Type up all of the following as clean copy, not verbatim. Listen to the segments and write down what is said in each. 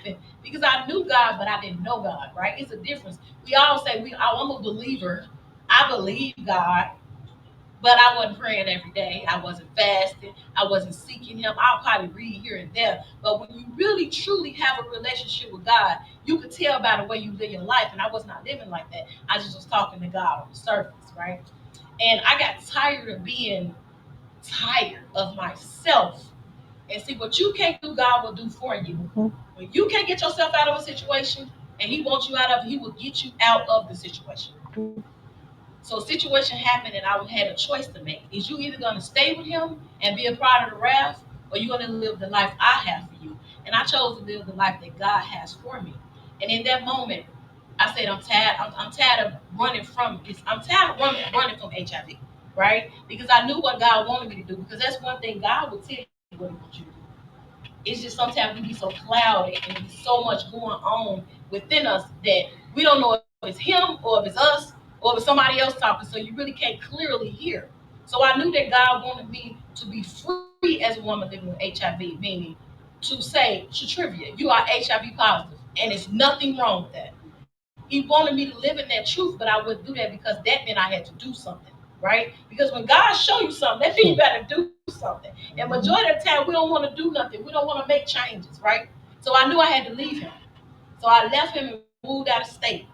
happened because I knew God, but I didn't know God, right? It's a difference. We all say I'm a believer. I believe God, but I wasn't praying every day. I wasn't fasting. I wasn't seeking Him. I'll probably read here and there. But when you really truly have a relationship with God, you could tell by the way you live your life. And I was not living like that. I just was talking to God on the surface, right? And I got tired of being tired of myself. And see, what you can't do, God will do for you. When you can't get yourself out of a situation and He wants you out of it, He will get you out of the situation. So a situation happened and I had a choice to make. Is you either going to stay with him and be a part of the wrath, or you're going to live the life I have for you? And I chose to live the life that God has for me. And in that moment, I said, I'm tired. I'm tired of running from this. I'm tired of running from HIV, right? Because I knew what God wanted me to do. Because that's one thing God will tell you what He wants you to do. It's just sometimes we be so clouded and there's so much going on within us that we don't know if it's him or if it's us or if it's somebody else talking. So you really can't clearly hear. So I knew that God wanted me to be free as a woman living with HIV, meaning to say to trivia, you are HIV positive, and it's nothing wrong with that. He wanted me to live in that truth, but I wouldn't do that because that meant I had to do something, right? Because when God show you something, that means you better do something. And majority of the time, we don't want to do nothing. We don't want to make changes, right? So I knew I had to leave him. So I left him and moved out of state.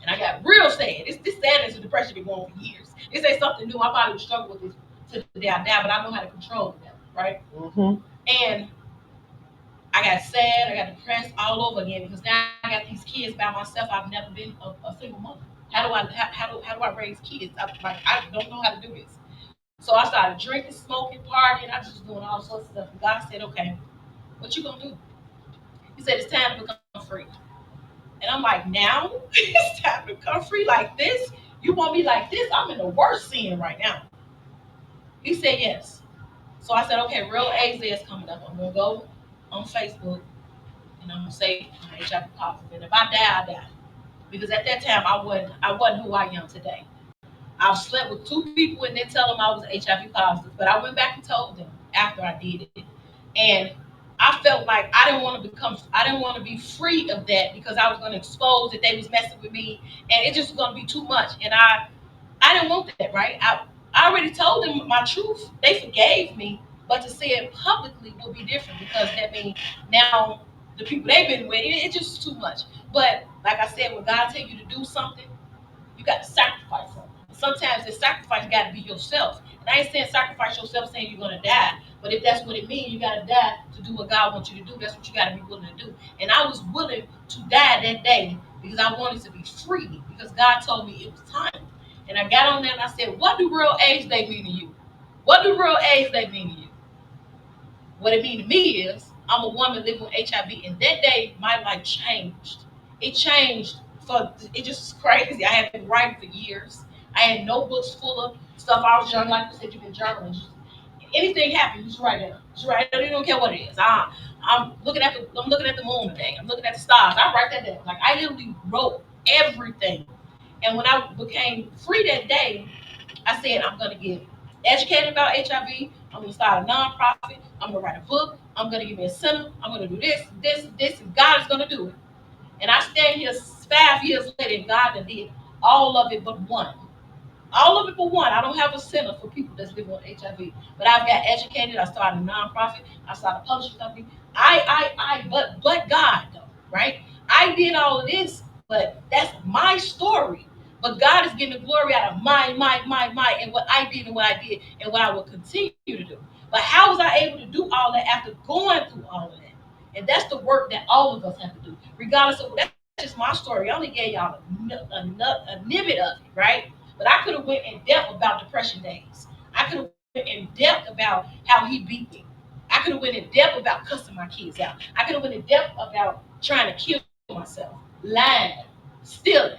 And I got real sad. This sadness and depression been going on for years. This ain't something new. I probably would struggle with this to the day I die, but I know how to control it now, right? And I got sad, I got depressed all over again because now I got these kids by myself. I've never been a single mother. How do I raise kids? I don't know how to do this. So I started drinking, smoking, partying. I was just doing all sorts of stuff. And God said, "Okay, what you gonna do?" He said, "It's time to become free." And I'm like, "Now it's time to become free like this? You want me like this? I'm in the worst sin right now." He said, "Yes." So I said, "Okay, Real AIDS Day is coming up. I'm gonna go on Facebook and I'm gonna say I'm HIV positive. And if I die, I die." Because at that time I wasn't who I am today. I've slept with two people and then tell them I was HIV positive, but I went back and told them after I did it, and I felt like I didn't want to be free of that because I was going to expose that they was messing with me, and it just was going to be too much, and I didn't want that, right? I already told them my truth. They forgave me, but to say it publicly will be different because that means now the people they've been with, it's just too much. But like I said, when God tell you to do something, you got to sacrifice something. Sometimes the sacrifice got to be yourself. And I ain't saying sacrifice yourself saying you're going to die. But if that's what it means, you got to die to do what God wants you to do. That's what you got to be willing to do. And I was willing to die that day because I wanted to be free because God told me it was time. And I got on there and I said, what do real age day mean to you? What do real age day mean to you? What it mean to me is I'm a woman living with HIV, and that day my life changed. It changed for it just crazy. I had been writing for years. I had notebooks full of stuff I was journaling. Like you said, you can journal. Anything happens, just write it down. Just write it down. You don't care what it is. I'm looking at the moon today. I'm looking at the stars. I write that down. Like I literally wrote everything. And when I became free that day, I said, I'm going to get educated about HIV. I'm going to start a nonprofit. I'm going to write a book. I'm going to give me a center. I'm going to do this, and God is going to do it. And I stand here 5 years later, and God done did all of it but one. All of it but one. I don't have a center for people that's living with HIV, but I've got educated. I started a nonprofit. I started a publishing company. But God though, right? I did all of this, but that's my story. But God is getting the glory out of my, and what I did and what I did and what I will continue to do. But how was I able to do all that after going through all of that? And that's the work that all of us have to do, regardless of that's just my story. I only gave y'all a nibbit of it, right? But I could have went in depth about depression days. I could have went in depth about how he beat me. I could have went in depth about cussing my kids out. I could have went in depth about trying to kill myself, lying, stealing.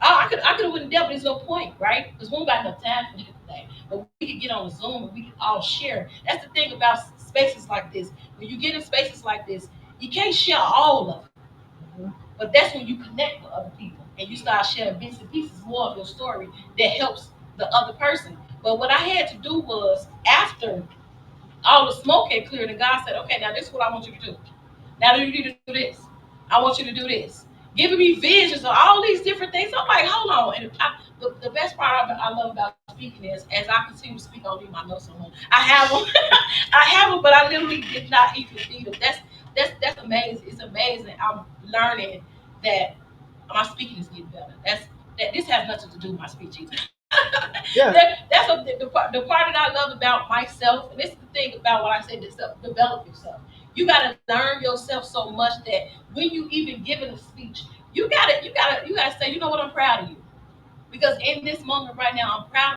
I could have went in depth, but there's no point, right? Because we don't got enough time for that today. But we could get on Zoom and we can all share. That's the thing about spaces like this. When you get in spaces like this, you can't share all of it. But that's when you connect with other people and you start sharing bits and pieces more of your story that helps the other person. But what I had to do was after all the smoke had cleared, and God said, "Okay, now this is what I want you to do. Now you need to do this. I want you to do this. Giving me visions of all these different things. I'm like, hold on. And the best part I love about speaking is, as I continue to speak, I don't need my notes on. I have them. I have them, but I literally did not even need them. That's amazing. It's amazing. I'm learning that my speaking is getting better. That this has nothing to do with my speech either. Yeah. That's the part that I love about myself, and this is the thing about what I say, this stuff, develop yourself. You gotta learn yourself so much that when you even giving a speech, you gotta say, you know what, I'm proud of you. Because in this moment right now, I'm proud